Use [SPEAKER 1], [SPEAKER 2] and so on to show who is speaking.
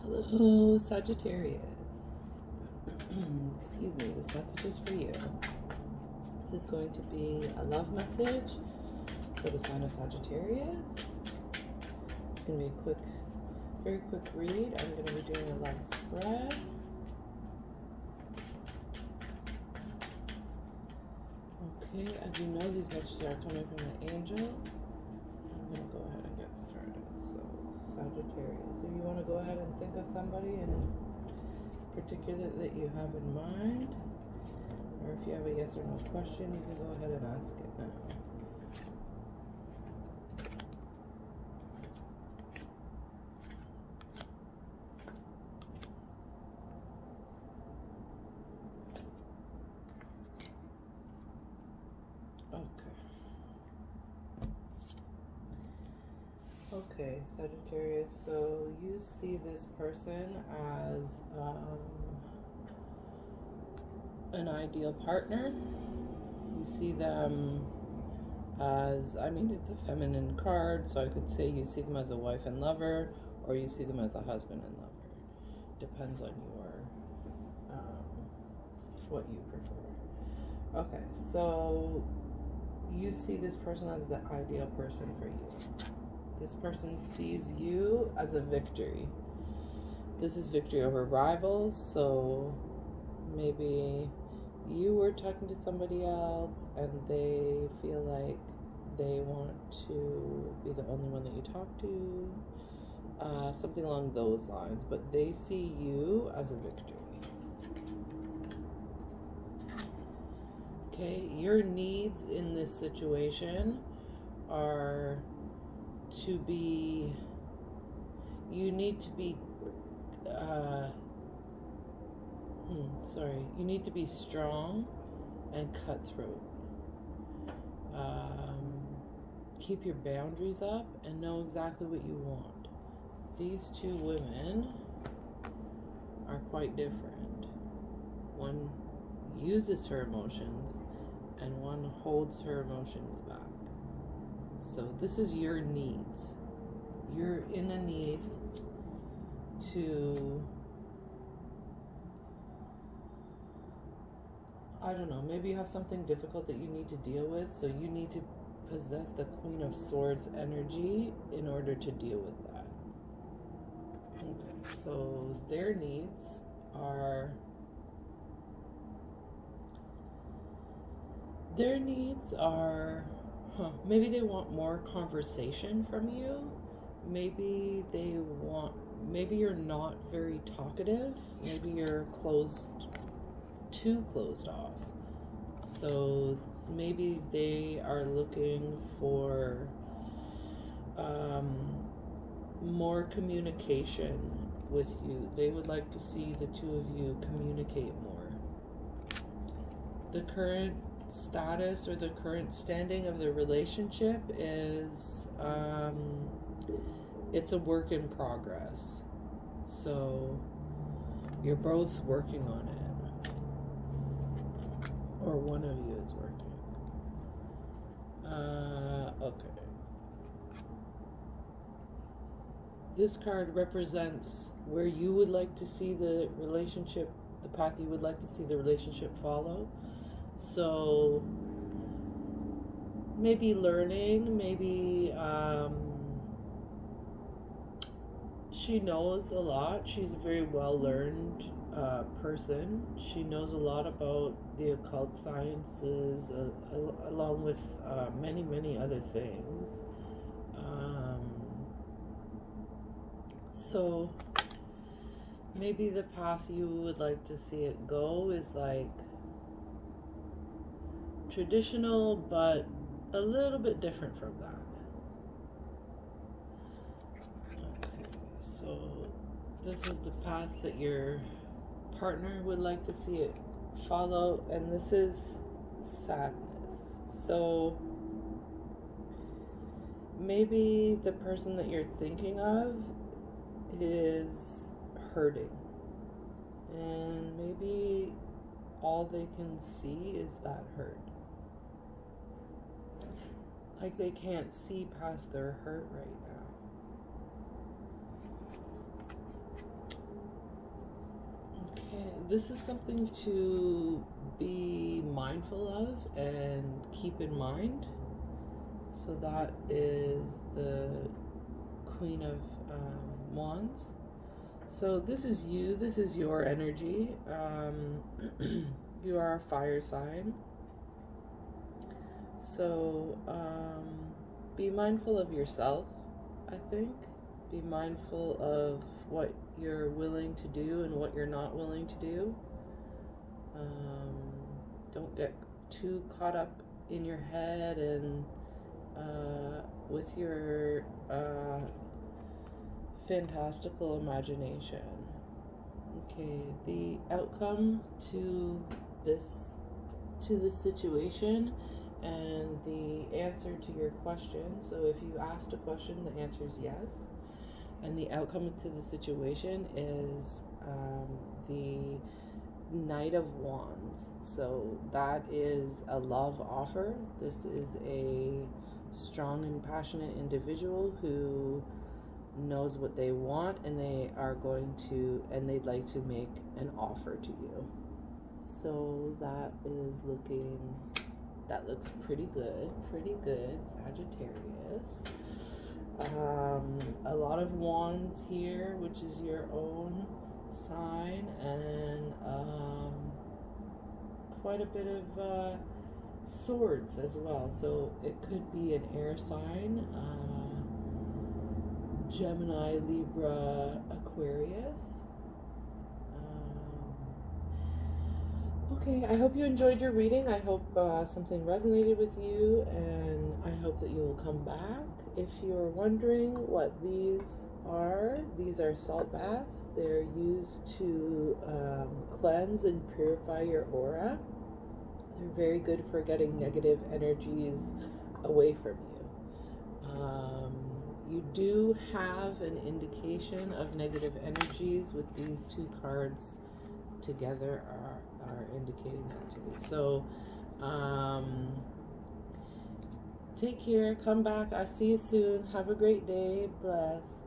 [SPEAKER 1] Hello, Sagittarius. Excuse me, this message is for you. This is going to be a love message for the sign of Sagittarius. It's going to be a quick, very quick read. I'm going to be doing a love spread. Okay, as you know, these messages are coming from the angels. I'm going to go ahead and get started. So, Sagittarius, if you want to go ahead and think of somebody in particular that you have in mind, or if you have a yes or no question, you can go ahead and ask it now. Okay, Sagittarius, so you see this person as an ideal partner. You see them as, I mean, it's a feminine card, so I could say you see them as a wife and lover, or you see them as a husband and lover. Depends on your, what you prefer. Okay, so you see this person as the ideal person for you. This person sees you as a victory. This is victory over rivals, so maybe you were talking to somebody else and they feel like they want to be the only one that you talk to. Something along those lines, but they see you as a victory. Okay, your needs in this situation are to be, you need to be, you need to be strong and cutthroat. Keep your boundaries up and know exactly what you want. These two women are quite different. One uses her emotions and one holds her emotions back. So this is your needs. You're in a need to, I don't know, maybe you have something difficult that you need to deal with, so you need to possess the Queen of Swords energy in order to deal with that. Okay, so their needs are, maybe they want more conversation from you. Maybe you're not very talkative. Maybe you're too closed off. So maybe they are looking for more communication with you. They would like to see the two of you communicate more. The current status or the current standing of the relationship is it's a work in progress, so you're both working on it, or one of you is working. Okay, this card represents where you would like to see the relationship, the path you would like to see the relationship follow. So maybe learning, maybe she knows a lot. She's a very well-learned person. She knows a lot about the occult sciences, along with many, many other things. So maybe the path you would like to see it go is like traditional, but a little bit different from that. Okay, so this is the path that your partner would like to see it follow, and this is sadness. So maybe the person that you're thinking of is hurting, and maybe all they can see is that hurt. Like they can't see past their hurt right now. this is something to be mindful of and keep in mind. So that is the Queen of Wands. So this is you. This is your energy. You are a fire sign. So be mindful of yourself, I think. Be mindful of what you're willing to do and what you're not willing to do. Don't get too caught up in your head and with your fantastical imagination. Okay, the outcome to this situation and the answer to your question. So if you asked a question, the answer is yes. And the outcome to the situation is the Knight of Wands. So that is a love offer. This is a strong and passionate individual who knows what they want, and they'd like to make an offer to you. So that looks pretty good, Sagittarius. A lot of wands here, which is your own sign, and quite a bit of swords as well. So it could be an air sign, Gemini, Libra, Aquarius. Okay, I hope you enjoyed your reading. I hope something resonated with you, and I hope that you will come back. If you're wondering what these are salt baths. They're used to cleanse and purify your aura. They're very good for getting negative energies away from you. You do have an indication of negative energies with these two cards together are indicating that to me. So take care, come back. I'll see you soon. Have a great day. Bless.